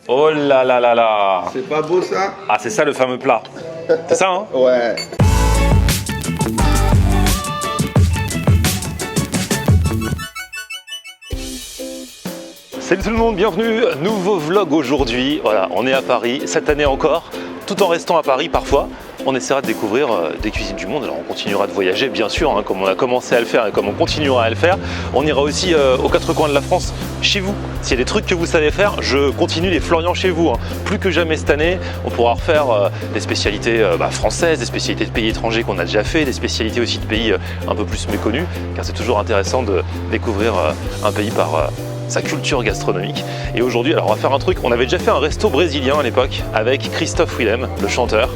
Oh là là là là. C'est pas beau ça? Ah, c'est ça le fameux plat. C'est ça, hein? Ouais. Salut tout le monde, bienvenue, nouveau vlog aujourd'hui. Voilà, on est à Paris, cette année encore, tout en restant à Paris parfois. On essaiera de découvrir des cuisines du monde. Alors on continuera de voyager bien sûr, hein, comme on a commencé à le faire et comme on continuera à le faire. On ira aussi aux quatre coins de la France, chez vous. S'il y a des trucs que vous savez faire, je continue les Florian chez vous. Hein. Plus que jamais cette année, on pourra refaire des spécialités françaises, des spécialités de pays étrangers qu'on a déjà fait, des spécialités aussi de pays un peu plus méconnus, car c'est toujours intéressant de découvrir un pays par sa culture gastronomique. Et aujourd'hui, alors on va faire un truc, on avait déjà fait un resto brésilien à l'époque avec Christophe Willem, le chanteur.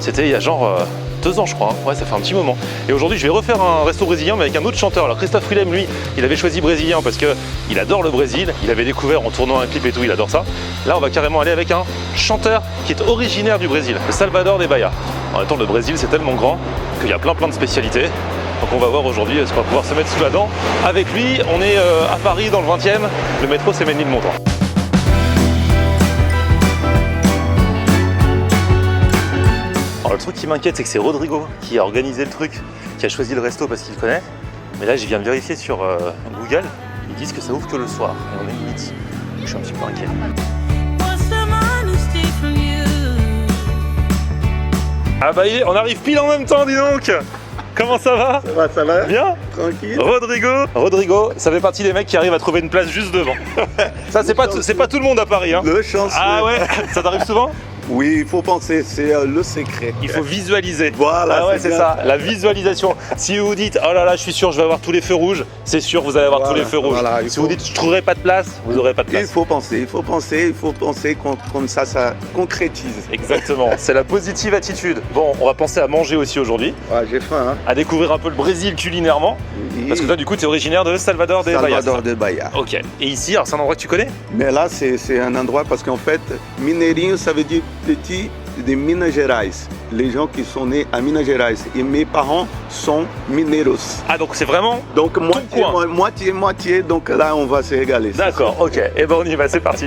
C'était il y a genre 2 ans je crois, hein. Ouais, ça fait un petit moment. Et aujourd'hui je vais refaire un resto brésilien mais avec un autre chanteur. Alors Christophe Willem, lui, il avait choisi brésilien parce qu'il adore le Brésil, il avait découvert en tournant un clip et tout, il adore ça. Là on va carrément aller avec un chanteur qui est originaire du Brésil, le Salvador de Bahia. En même temps le Brésil c'est tellement grand qu'il y a plein de spécialités. Donc on va voir aujourd'hui ce qu'on va pouvoir se mettre sous la dent. Avec lui, on est à Paris dans le 20e, le métro c'est Ménilmontant. Alors le truc qui m'inquiète, c'est que c'est Rodrigo qui a organisé le truc, qui a choisi le resto parce qu'il le connaît. Mais là je viens de vérifier sur Google, ils disent que ça ouvre que le soir. Et on est midi. Je suis un petit peu inquiet. Ah bah on arrive pile en même temps, dis donc. Comment ça va? Ça va? Bien? Tranquille. Rodrigo, ça fait partie des mecs qui arrivent à trouver une place juste devant. Ça c'est pas tout le monde à Paris, hein. Le chanceux. Ah ouais? Ça t'arrive souvent? Oui, il faut penser, c'est le secret. Il faut visualiser. Voilà, ah ouais, c'est ça, la visualisation. Si vous vous dites, oh là là, je suis sûr, je vais avoir tous les feux rouges, c'est sûr, vous allez avoir tous les feux rouges. Voilà, si vous dites, je trouverai pas de place, vous n'aurez pas de place. Il faut penser comme ça concrétise. Exactement, c'est la positive attitude. Bon, on va penser à manger aussi aujourd'hui. Ouais, j'ai faim, hein. À découvrir un peu le Brésil culinairement. Oui. Parce que toi, du coup, tu es originaire de Salvador de Bahia. Salvador de Bahia. Ok. Et ici, alors c'est un endroit que tu connais? Mais là, c'est un endroit parce qu'en fait, mineirinho, ça veut dire petit de Minas Gerais. Les gens qui sont nés à Minas Gerais. Et mes parents sont mineiros. Ah, donc c'est vraiment donc coin. moitié. Donc là, on va se régaler. D'accord, ok. Et ben on y va, c'est parti.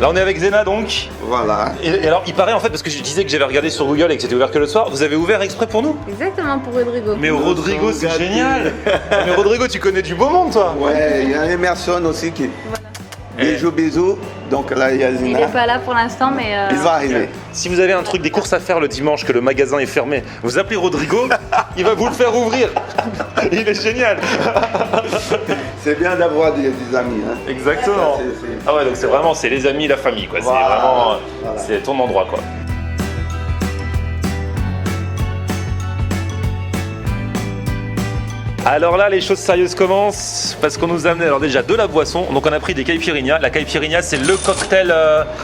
Là on est avec Zena donc. Voilà. Et alors il paraît en fait, parce que je disais que j'avais regardé sur Google et que c'était ouvert que le soir, vous avez ouvert exprès pour nous? Exactement, pour Rodrigo. Mais Rodrigo c'est génial. Mais Rodrigo tu connais du beau monde toi. Ouais, il y a Emerson aussi qui... Voilà. Bisous. Donc là il y a Zena. Il n'est pas là pour l'instant, mais... Il va arriver. Si vous avez un truc, des courses à faire le dimanche, que le magasin est fermé, vous appelez Rodrigo, il va vous le faire ouvrir. Il est génial. C'est bien d'avoir des amis. Hein. Exactement. Ah ouais, donc c'est vraiment, c'est les amis, la famille quoi. Voilà. C'est vraiment, Voilà. c'est ton endroit quoi. Alors là, les choses sérieuses commencent parce qu'on nous a amené alors déjà de la boisson. Donc on a pris des caipirinhas. La caipirinha, c'est le cocktail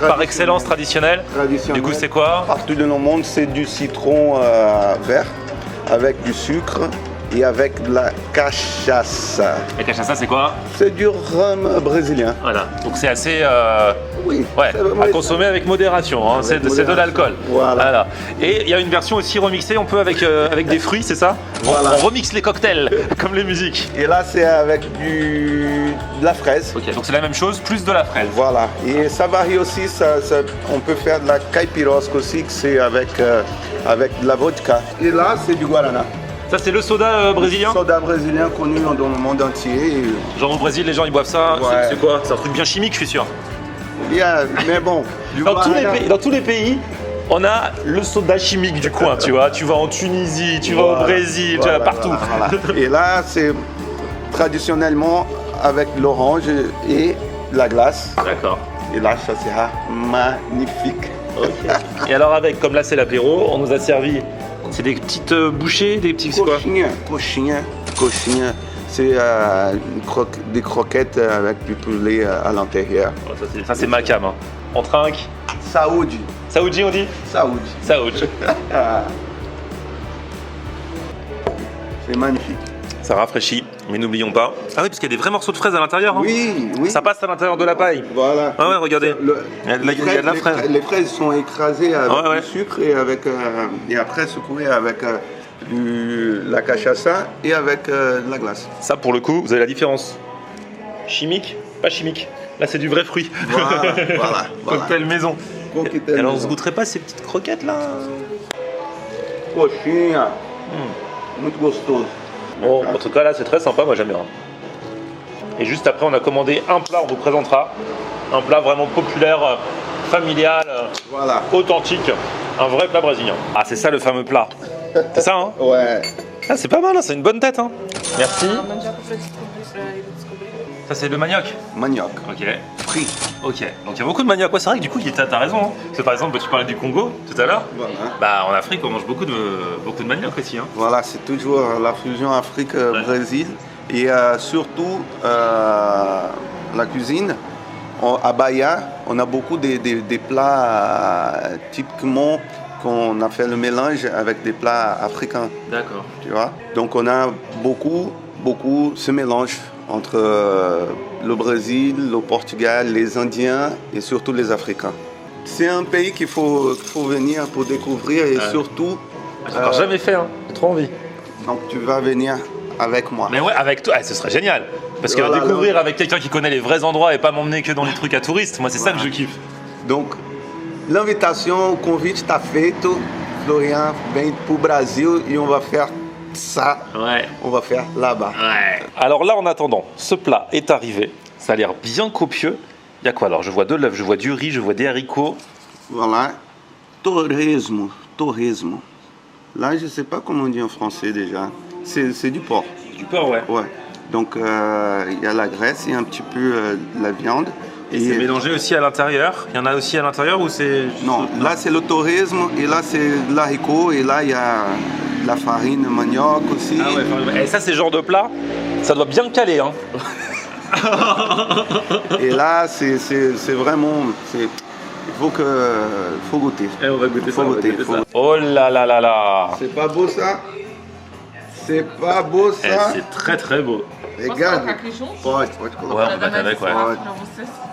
par excellence traditionnel. Du coup, c'est quoi? Partout dans le monde, c'est du citron vert avec du sucre et avec de la cachaça. Et cachaça, c'est quoi? C'est du rhum brésilien. Voilà. Donc c'est assez Oui. ouais, C'est- à consommer avec modération. Hein. C'est de modération. l'alcool. Voilà. Et il y a une version aussi remixée. On peut avec des fruits, c'est ça? Voilà. On remixe les cocktails comme les musiques. Et là, c'est avec de la fraise. Ok. Donc c'est la même chose, plus de la fraise. Voilà. Et ça varie aussi. On peut faire de la caipirosca aussi, que c'est avec de la vodka. Et là, c'est du guarana. Ça, c'est le soda brésilien? Soda brésilien connu dans le monde entier. Et Genre au Brésil, les gens ils boivent ça. Ouais. C'est quoi? C'est un truc bien chimique, je suis sûr. bien, mais bon. Du Dans guarana. tous les pays, on a le soda chimique du coin, tu vois. Tu vas en Tunisie, tu vas au Brésil, tu vas partout. Voilà. Et là, c'est traditionnellement avec l'orange et la glace. D'accord. Et là, ça sera magnifique. Et alors avec, comme là c'est l'apéro, on nous a servi, c'est des petites bouchées, des petits, c'est quoi? Coxinha. C'est des croquettes avec du poulet à l'intérieur. Oh, ça c'est ma cam. Hein. On trinque. Saúde. Saoudi on dit? Saúde. Saoudi. C'est magnifique. Ça rafraîchit, mais n'oublions pas. Ah oui, parce qu'il y a des vrais morceaux de fraises à l'intérieur. Hein. Oui, oui. Ça passe à l'intérieur de la paille. Voilà. Ah ouais, regardez. Il y a de la fraise. Les fraises sont écrasées avec Ouais. du sucre et, et après secouées avec la cachaça et avec de la glace. Ça, pour le coup, vous avez la différence. Chimique, pas chimique. Là, c'est du vrai fruit. Voilà. Cocktail maison. Coquetel Et alors, on maison. se goûterait pas ces petites croquettes là? Coxinha, muito gostoso. Bon, en tout cas, là, c'est très sympa. Moi, j'aime bien. Et juste après, on a commandé un plat. On vous présentera un plat vraiment populaire, familial, Voilà. authentique, un vrai plat brésilien. Ah, c'est ça le fameux plat. C'est ça, hein? Ouais. Ah, c'est pas mal, hein, c'est une bonne tête, hein. Merci. Ça, c'est le manioc. Manioc. Ok. Frit. Ok. Donc il y a beaucoup de manioc. Ouais, c'est vrai que du coup, t'as raison. Hein. Parce que par exemple, tu parlais du Congo tout à l'heure. Voilà. Bah, en Afrique, on mange beaucoup de manioc aussi. Hein. Voilà, c'est toujours la fusion Afrique-Brésil. Et surtout, la cuisine. À Bahia, on a beaucoup des plats typiquement qu'on a fait le mélange avec des plats africains. D'accord. Tu vois? Donc on a beaucoup ce mélange entre le Brésil, le Portugal, les Indiens et surtout les Africains. C'est un pays qu'il faut venir pour découvrir et surtout... J'ai encore jamais fait, hein. J'ai trop envie. Donc tu vas venir avec moi. Mais ouais, avec toi, ce serait génial. Parce que Voilà, découvrir avec quelqu'un qui connaît les vrais endroits et pas m'emmener que dans les trucs à touristes, moi c'est ça que je kiffe. Donc, l'invitation, o convite está feito. Florian vem para o Brasil et on va faire ça. Ouais. On va faire là-bas. Ouais. Alors là, en attendant, ce plat est arrivé. Ça a l'air bien copieux. Il y a quoi alors? Je vois de l'œuf, je vois du riz, je vois des haricots. Voilà. Torresmo. Là, je ne sais pas comment on dit en français déjà. C'est du porc. Du porc, ouais. Ouais. Donc, il y a la graisse et un petit peu de la viande. Et c'est mélangé aussi à l'intérieur. Il y en a aussi à l'intérieur ou c'est... Non, là c'est le torresmo et là c'est de l'haricot et là il y a de la farine de manioc aussi. Ah ouais, et ça c'est le genre de plat, ça doit bien caler, hein. Et là c'est vraiment... Il faut goûter. Et on va goûter Faut goûter. Oh là là là là. C'est pas beau ça? C'est pas beau Eh, ça? c'est très très beau. Regarde. Ouais, Pode on colocar. va mettre avec, ouais. Pode.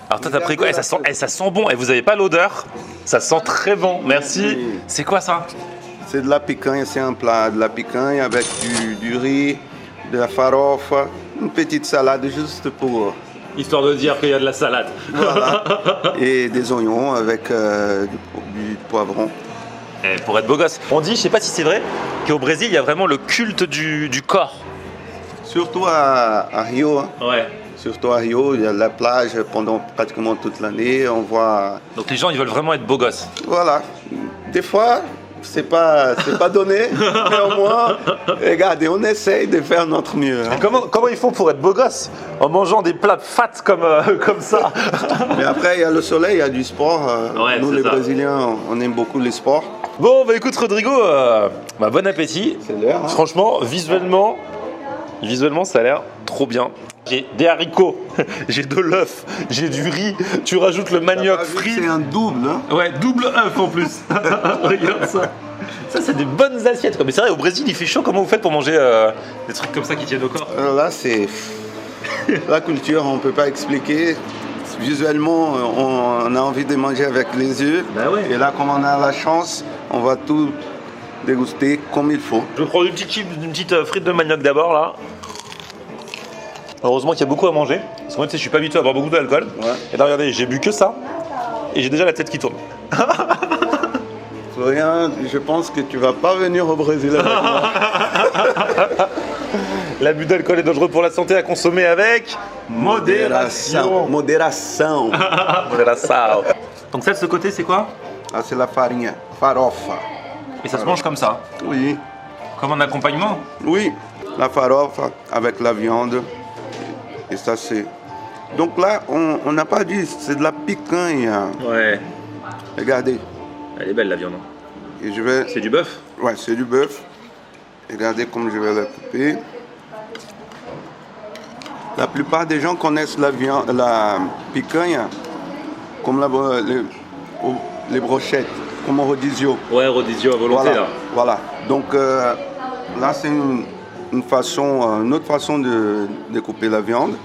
Alors toi t'as pris quoi? Ça sent bon, et vous avez pas l'odeur? Ça sent très bon, merci. Oui. C'est quoi ça? C'est de la picanha, c'est un plat de la picanha avec du riz, de la farofa, une petite salade juste pour... Histoire de dire qu'il y a de la salade. Voilà. Et des oignons avec du poivron. Et pour être beau gosse. On dit, je sais pas si c'est vrai, qu'au Brésil il y a vraiment le culte du corps. Surtout à Rio. Hein. Ouais. Surtout à Rio, il y a la plage pendant pratiquement toute l'année. On voit... Donc les gens ils veulent vraiment être beaux gosses. Voilà. Des fois, c'est pas donné. Mais au moins, regardez, on essaye de faire notre mieux. Hein. Comment ils font pour être beaux gosses en mangeant des plats fat comme ça? Mais après, il y a le soleil, il y a du sport. Ouais, Nous, c'est les ça. Brésiliens, on aime beaucoup les sports. Bon, bah écoute Rodrigo, bon appétit. C'est l'heure. Hein. Franchement, visuellement, ça a l'air trop bien. J'ai des haricots, j'ai de l'œuf, j'ai du riz, tu rajoutes le manioc T'as pas vu que frit. c'est un double. Hein. Ouais, double œuf en plus. Regarde ça. Ça, c'est des bonnes assiettes. Mais c'est vrai, au Brésil, il fait chaud. Comment vous faites pour manger des trucs comme ça qui tiennent au corps? Là, c'est la culture, on ne peut pas expliquer. Visuellement, on a envie de manger avec les yeux. Bah ouais. Et là, comme on a la chance, on va tout déguster comme il faut. Je vais prendre une petite frite de manioc d'abord, là. Heureusement qu'il y a beaucoup à manger. Parce que moi, tu sais, je suis pas habitué à boire beaucoup d'alcool. Ouais. Et là, regardez, j'ai bu que ça. Et j'ai déjà la tête qui tourne. Florian, je pense que tu vas pas venir au Brésil avec moi. L'abus d'alcool est dangereux pour la santé, à consommer avec modération. Modération. Modération. Donc ça, de ce côté, c'est quoi? Ah, c'est la farine, farofa. Et ça se mange comme ça, Oui, comme un accompagnement. oui, la farofa avec la viande. Et ça, c'est... Donc là, on n'a pas dit, c'est de la picanha. Ouais. Regardez. Elle est belle, la viande. Et je vais... C'est du bœuf? Ouais, c'est du bœuf. Regardez comme je vais la couper. La plupart des gens connaissent la viande, la picanha comme les brochettes, comme au rodizio. Ouais, rodizio à volonté, Voilà. là. Voilà. Donc là, c'est une autre façon de couper la viande,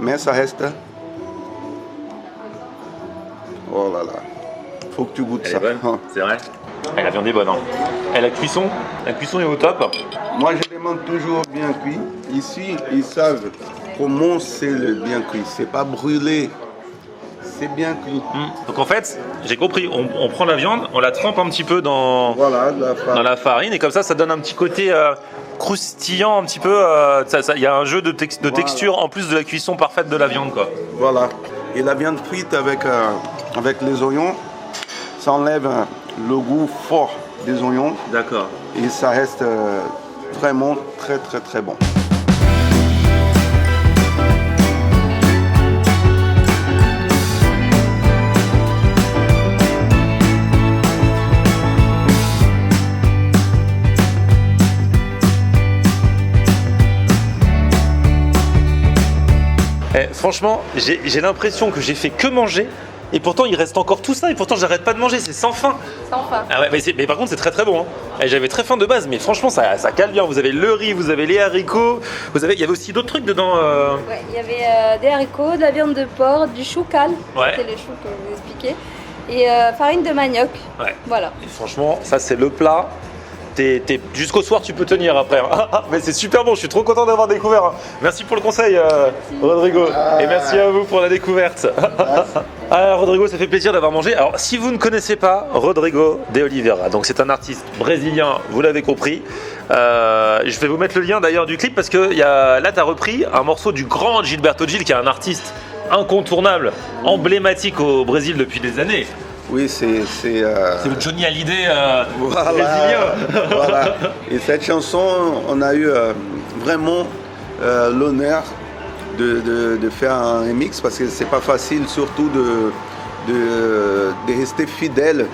mais ça reste. Oh là là. faut que tu goûtes Elle ça. est bonne, c'est vrai. La viande est bonne. Hein. Et la cuisson est au top. Moi, je demande toujours bien cuit. Ici, ils savent comment c'est le bien cuit. C'est pas brûlé, c'est bien cuit. Donc en fait, j'ai compris, on prend la viande, on la trempe un petit peu dans Voilà, dans la farine et comme ça donne un petit côté croustillant un petit peu. Il y a un jeu de texture en plus de la cuisson parfaite de la viande, quoi. Voilà. Et la viande frite avec les oignons, ça enlève le goût fort des oignons D'accord. et ça reste vraiment très très très bon. Franchement, j'ai l'impression que j'ai fait que manger et pourtant il reste encore tout ça et pourtant j'arrête pas de manger, c'est sans fin. Sans fin. Ah ouais, mais par contre c'est très très bon. Hein. Et j'avais très faim de base, mais franchement ça cale bien. Vous avez le riz, vous avez les haricots, il y avait aussi d'autres trucs dedans. Ouais, il y avait des haricots, de la viande de porc, du chou cal, Ouais. c'était les choux que je vous expliquais, et farine de manioc. Ouais. Voilà. Et franchement, ça c'est le plat. Jusqu'au soir tu peux tenir après. Hein. Mais c'est super bon, je suis trop content d'avoir découvert. Hein. Merci pour le conseil Rodrigo. Et merci à vous pour la découverte. Rodrigo, ça fait plaisir d'avoir mangé. Alors si vous ne connaissez pas Rodrigo de Oliveira, donc c'est un artiste brésilien, vous l'avez compris. Je vais vous mettre le lien d'ailleurs du clip parce que là tu as repris un morceau du grand Gilberto Gil qui est un artiste incontournable, emblématique au Brésil depuis des années. Oui, c'est le Johnny Hallyday voilà, brésilien. voilà. Et cette chanson, on a eu vraiment l'honneur de faire un remix parce que c'est pas facile, surtout de rester fidèle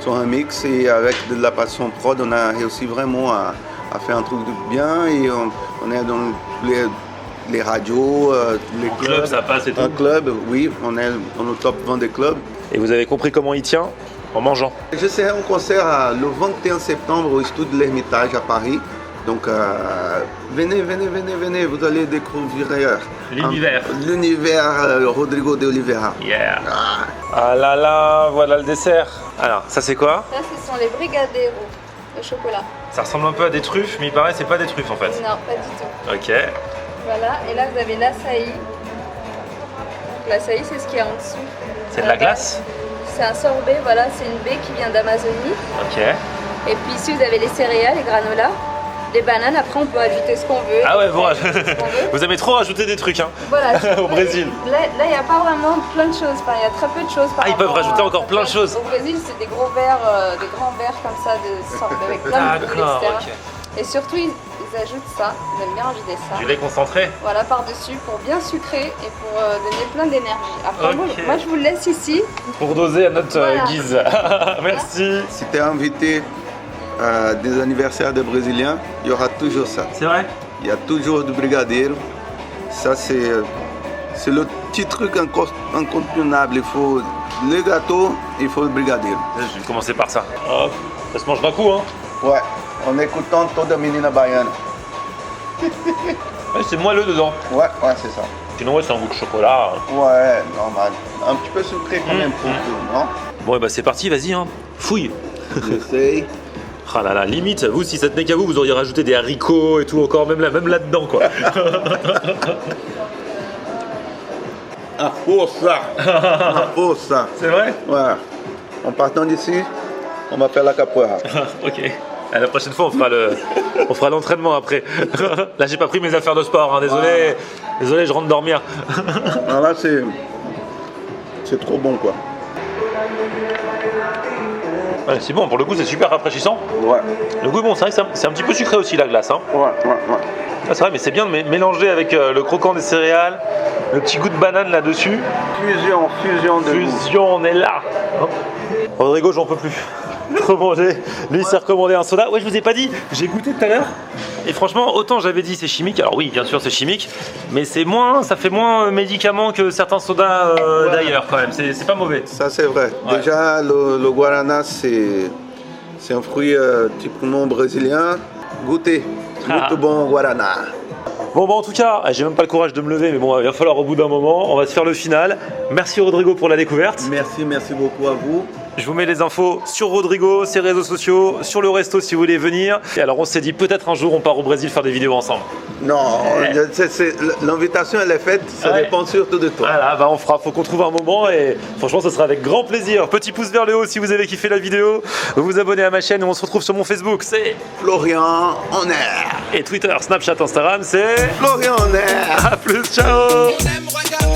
sur un mix. Et avec de la passion prod, on a réussi vraiment à faire un truc de bien. Et on est dans les radios, les clubs, ça passe et tout. Un club, oui, on est dans le top 20 des clubs. Et vous avez compris comment il tient en mangeant. Je serai en concert le 21 septembre au studio de l'Ermitage à Paris. Donc venez, vous allez découvrir l'univers Rodrigo de Oliveira. Yeah. Ah là là, voilà le dessert. Alors, ça c'est quoi? Ça, ce sont les brigadeiros de chocolat. Ça ressemble un peu à des truffes, mais il paraît que c'est pas des truffes en fait. Non, pas du tout. Ok. Voilà, et là vous avez l'açaï. L'açaï, c'est ce qui est en dessous. C'est de la glace? C'est un sorbet, voilà, c'est une baie qui vient d'Amazonie. Ok. Et puis ici vous avez les céréales, les granolas, les bananes, après on peut ajouter ce qu'on veut. Ah ouais, vous vous avez trop rajouté des trucs hein. Voilà, au Brésil. Là, il n'y a pas vraiment plein de choses, enfin, il y a très peu de choses. Ils peuvent rajouter encore plein de choses. Au Brésil, c'est des gros verres, des grands verres comme ça, avec plein de bulles, etc. Ok. Et surtout, ils ajoutent ça, ils aiment bien rajouter ça. Du lait concentré? Voilà, par-dessus, pour bien sucrer et pour donner plein d'énergie. Après, Ok. moi, je vous le laisse ici. Pour doser à notre Voilà. guise. Merci. Si tu es invité à des anniversaires de Brésiliens, il y aura toujours ça. C'est vrai? Il y a toujours du brigadeiro. Ça, c'est le petit truc incontournable. Il faut le gâteau, il faut le brigadeiro. Je vais commencer par ça. Hop, ça se mange d'un coup hein. Ouais, en écoutant Toda Menina Baiana. Ouais, c'est moelleux dedans. Ouais, c'est ça. Sinon ouais, c'est un goût de chocolat. Ouais, normal. Un petit peu sucré quand même pour tout, non? Bon et bah c'est parti, vas-y hein. Fouille. J'essaye. Ah là là, limite, vous si ça tenait qu'à vous, vous auriez rajouté des haricots et tout encore, même là-dedans quoi. Ah, força! Ah, força! C'est vrai? Ouais. En partant d'ici, on va faire la capoeira. Ok. La prochaine fois, on fera l'entraînement après. Là, j'ai pas pris mes affaires de sport, hein. Désolé. Désolé, je rentre dormir. Alors là, c'est trop bon, quoi. Ouais, c'est bon, pour le coup, c'est super rafraîchissant. Ouais. Le goût est bon, c'est vrai que c'est un petit peu sucré aussi la glace. Hein. Ouais. Ah, c'est vrai, mais c'est bien de mélanger avec le croquant des céréales, le petit goût de banane là-dessus. Fusion de goût. Fusion, on est là. Rodrigo, j'en peux plus. Trop manger. Lui, il s'est recommandé un soda. Ouais, je vous ai pas dit, j'ai goûté tout à l'heure. Et franchement, autant j'avais dit c'est chimique. Alors oui, bien sûr, c'est chimique, mais ça fait moins médicament que certains sodas d'ailleurs quand même. C'est pas mauvais. Ça, c'est vrai. Ouais. Déjà, le guaraná, c'est un fruit typiquement brésilien. Goûtez. Muito bon guaraná. Bon, bah en tout cas, j'ai même pas le courage de me lever, mais bon, il va falloir au bout d'un moment. On va se faire le final. Merci Rodrigo pour la découverte. Merci beaucoup à vous. Je vous mets les infos sur Rodrigo, ses réseaux sociaux, sur le resto si vous voulez venir. Et alors on s'est dit peut-être un jour on part au Brésil faire des vidéos ensemble. Non, l'invitation elle est faite, ça dépend surtout de toi. Voilà, bah on fera, faut qu'on trouve un moment et franchement ce sera avec grand plaisir. Petit pouce vers le haut si vous avez kiffé la vidéo, vous vous abonnez à ma chaîne et on se retrouve sur mon Facebook, c'est Florian en air. Et Twitter, Snapchat, Instagram, c'est Florian en air. A plus, ciao. On aime regarder